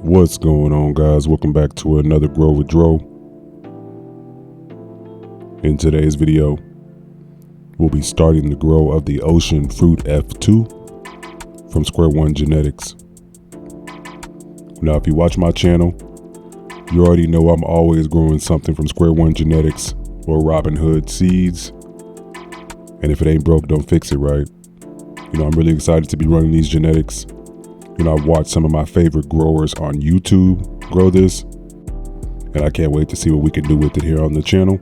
What's going on, guys? Welcome back to another Grow with Dro. In today's video, we'll be starting the grow of the Ocean Fruit F2 from Square One Genetics. Now, if you watch my channel, you already know I'm always growing something from Square One Genetics or Robin Hood seeds. And if it ain't broke, don't fix it, right? I'm really excited to be running these genetics. I've watched some of my favorite growers on YouTube grow this, and I can't wait to see what we can do with it here on the channel.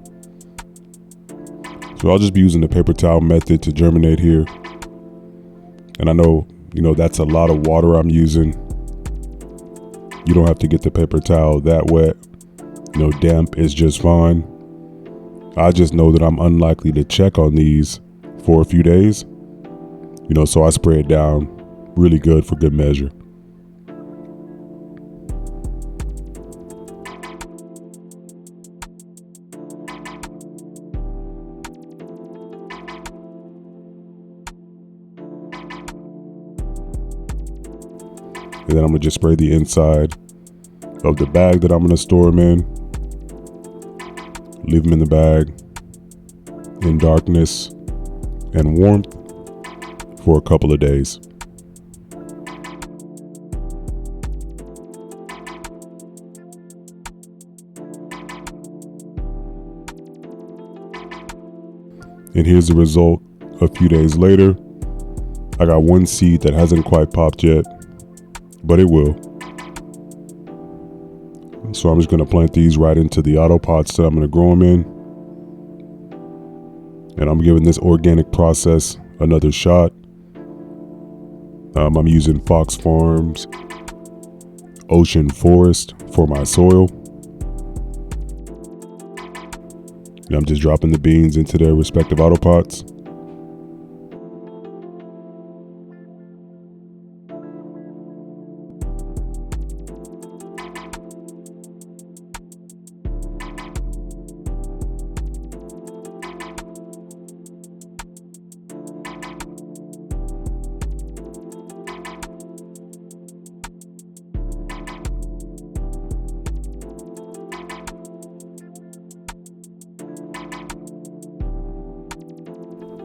So I'll just be using the paper towel method to germinate here. And I know, that's a lot of water I'm using. You don't have to get the paper towel that wet. Damp is just fine. I just know that I'm unlikely to check on these for a few days. So I spray it down really good for good measure. And then I'm gonna just spray the inside of the bag that I'm gonna store them in. Leave them in the bag in darkness and warmth for a couple of days. And here's the result a few days later. I got one seed that hasn't quite popped yet, but it will. So I'm just going to plant these right into the auto pots that I'm going to grow them in. And I'm giving this organic process another shot. I'm using Fox Farms Ocean Forest for my soil. And I'm just dropping the beans into their respective auto pots.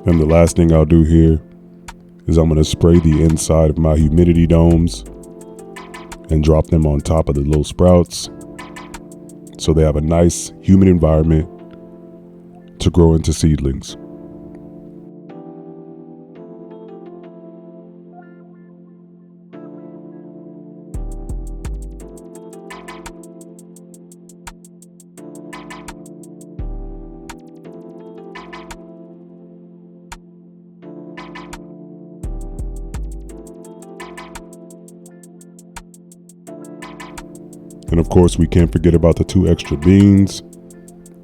And the last thing I'll do here is I'm going to spray the inside of my humidity domes and drop them on top of the little sprouts so they have a nice humid environment to grow into seedlings. And of course, we can't forget about the 2 extra beans,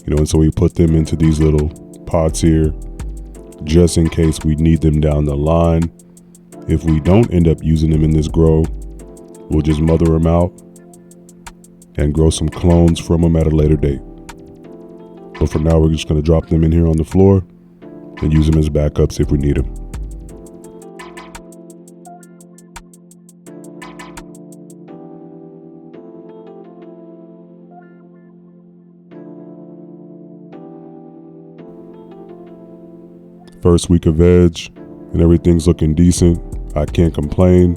and so we put them into these little pots here, just in case we need them down the line. If we don't end up using them in this grow, we'll just mother them out and grow some clones from them at a later date. But for now, we're just going to drop them in here on the floor and use them as backups if we need them. First week of veg and everything's looking decent. I can't complain.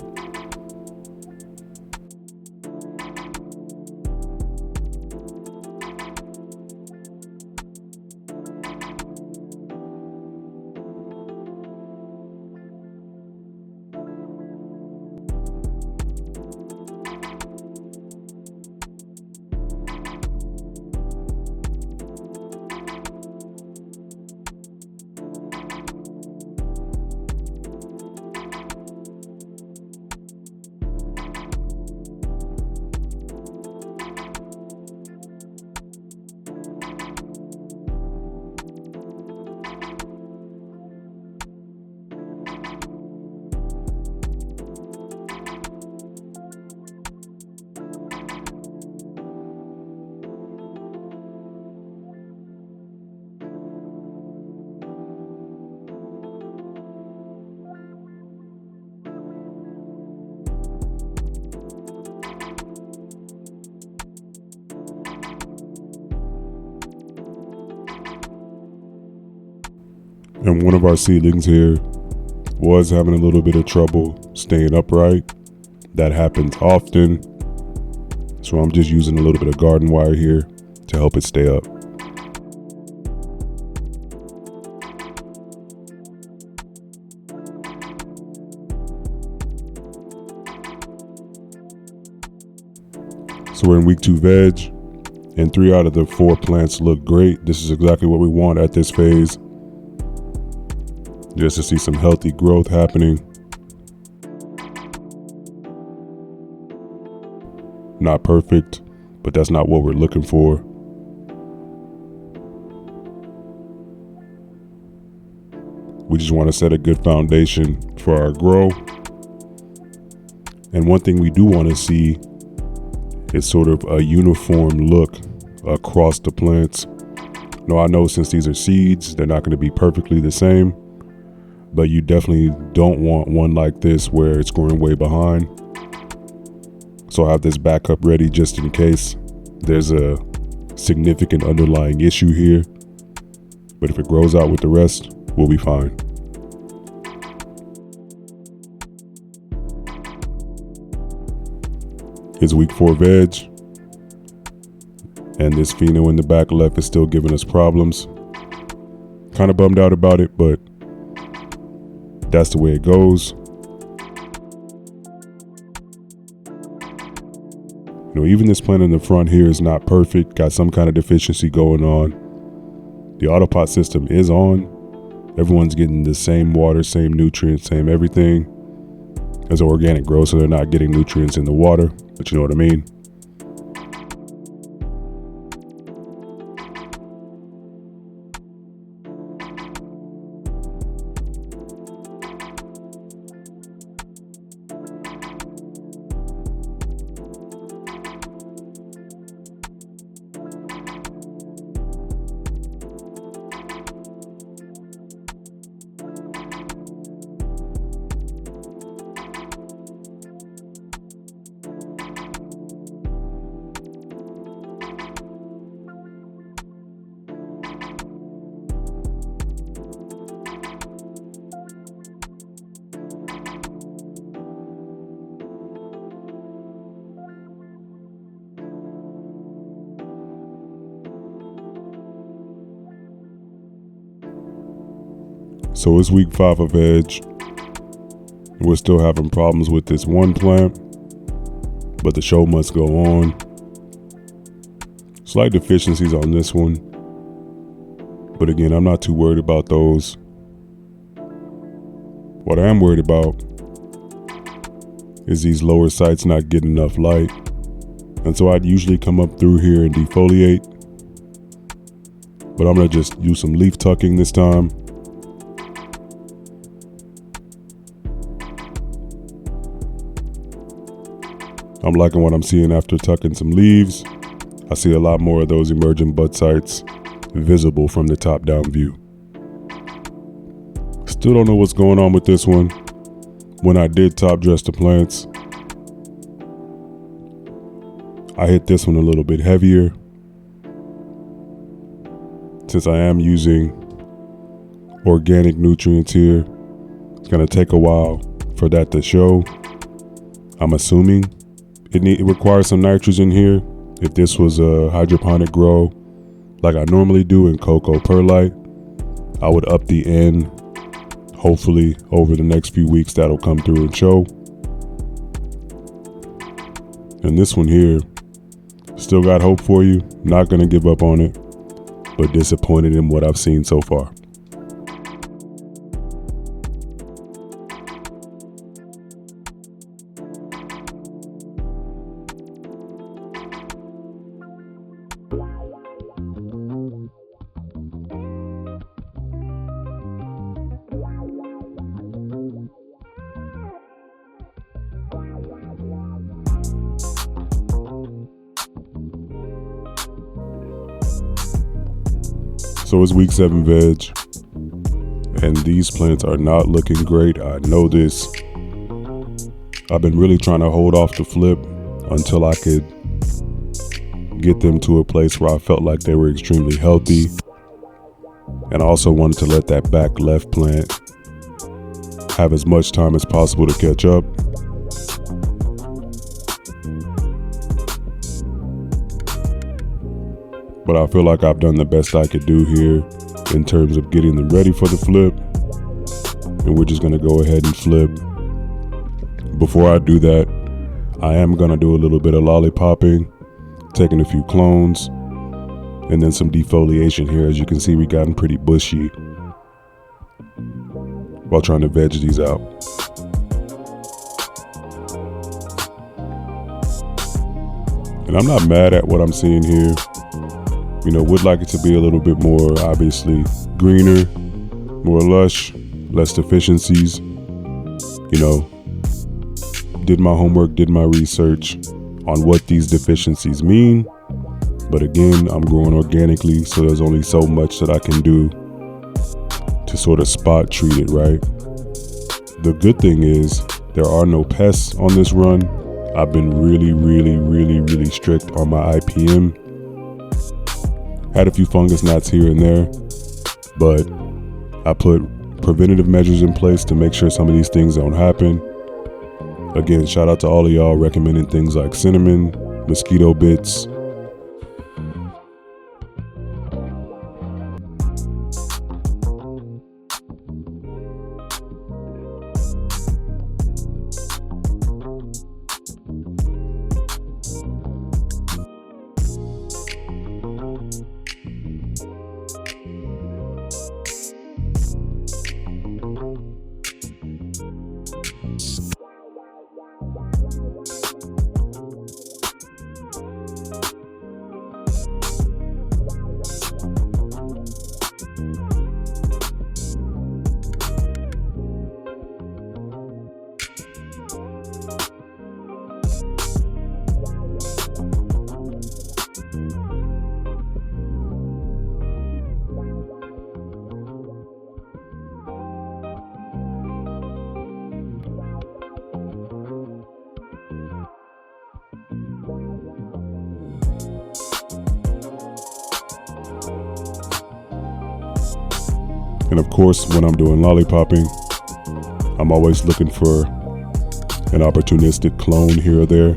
And one of our seedlings here was having a little bit of trouble staying upright. That happens often. So I'm just using a little bit of garden wire here to help it stay up. So we're in week 2 veg, and 3 out of the 4 plants look great. This is exactly what we want at this phase, just to see some healthy growth happening. Not perfect, but that's not what we're looking for. We just want to set a good foundation for our grow. And one thing we do want to see is sort of a uniform look across the plants. Now, I know since these are seeds, they're not going to be perfectly the same, but you definitely don't want one like this where it's growing way behind. So I have this backup ready just in case there's a significant underlying issue here. But if it grows out with the rest, we'll be fine. It's week 4 veg, and this pheno in the back left is still giving us problems. Kind of bummed out about it, but that's the way it goes. You know, even this plant in the front here is not perfect, got some kind of deficiency going on. The autopot system is on. Everyone's getting the same water, same nutrients, same everything. As an organic grow, so they're not getting nutrients in the water, but you know what I mean. So it's week 5 of veg. We're still having problems with this one plant, but the show must go on. Slight deficiencies on this one, but again, I'm not too worried about those. What I am worried about is these lower sites not getting enough light. And so I'd usually come up through here and defoliate, but I'm gonna just do some leaf tucking this time. I'm liking what I'm seeing after tucking some leaves. I see a lot more of those emerging bud sites visible from the top-down view. Still don't know what's going on with this one. When I did top dress the plants, I hit this one a little bit heavier. Since I am using organic nutrients here, it's gonna take a while for that to show. I'm assuming it requires some nitrogen here. If this was a hydroponic grow like I normally do in cocoa perlite, I would up the N. Hopefully over the next few weeks that'll come through and show. And this one here, still got hope for you. Not gonna give up on it, but disappointed in what I've seen so far. So it's week 7 veg, and these plants are not looking great. I know this. I've been really trying to hold off the flip until I could get them to a place where I felt like they were extremely healthy. And I also wanted to let that back left plant have as much time as possible to catch up. But I feel like I've done the best I could do here in terms of getting them ready for the flip. And we're just gonna go ahead and flip. Before I do that, I am gonna do a little bit of lollipopping, taking a few clones, and then some defoliation here. As you can see, we've gotten pretty bushy while trying to veg these out. And I'm not mad at what I'm seeing here. You know, would like it to be a little bit more, obviously, greener, more lush, less deficiencies. You know, did my homework, did my research on what these deficiencies mean. But again, I'm growing organically, so there's only so much that I can do to sort of spot treat it, right? The good thing is there are no pests on this run. I've been really strict on my IPM. Had a few fungus gnats here and there, but I put preventative measures in place to make sure some of these things don't happen. Again, shout out to all of y'all recommending things like cinnamon, mosquito bits. And of course, when I'm doing lollipopping, I'm always looking for an opportunistic clone here or there.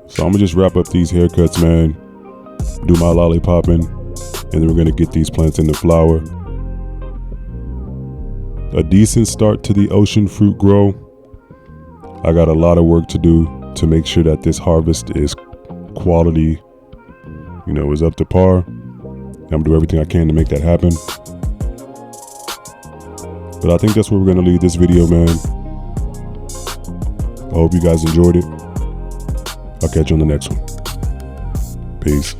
So I'm gonna just wrap up these haircuts, man, do my lollipopping, and then we're gonna get these plants into flower. A decent start to the ocean fruit grow. I got a lot of work to do to make sure that this harvest is quality, you know, is up to par. I'm gonna do everything I can to make that happen. But I think that's where we're gonna leave this video, man. I hope you guys enjoyed it. I'll catch you on the next one. Peace.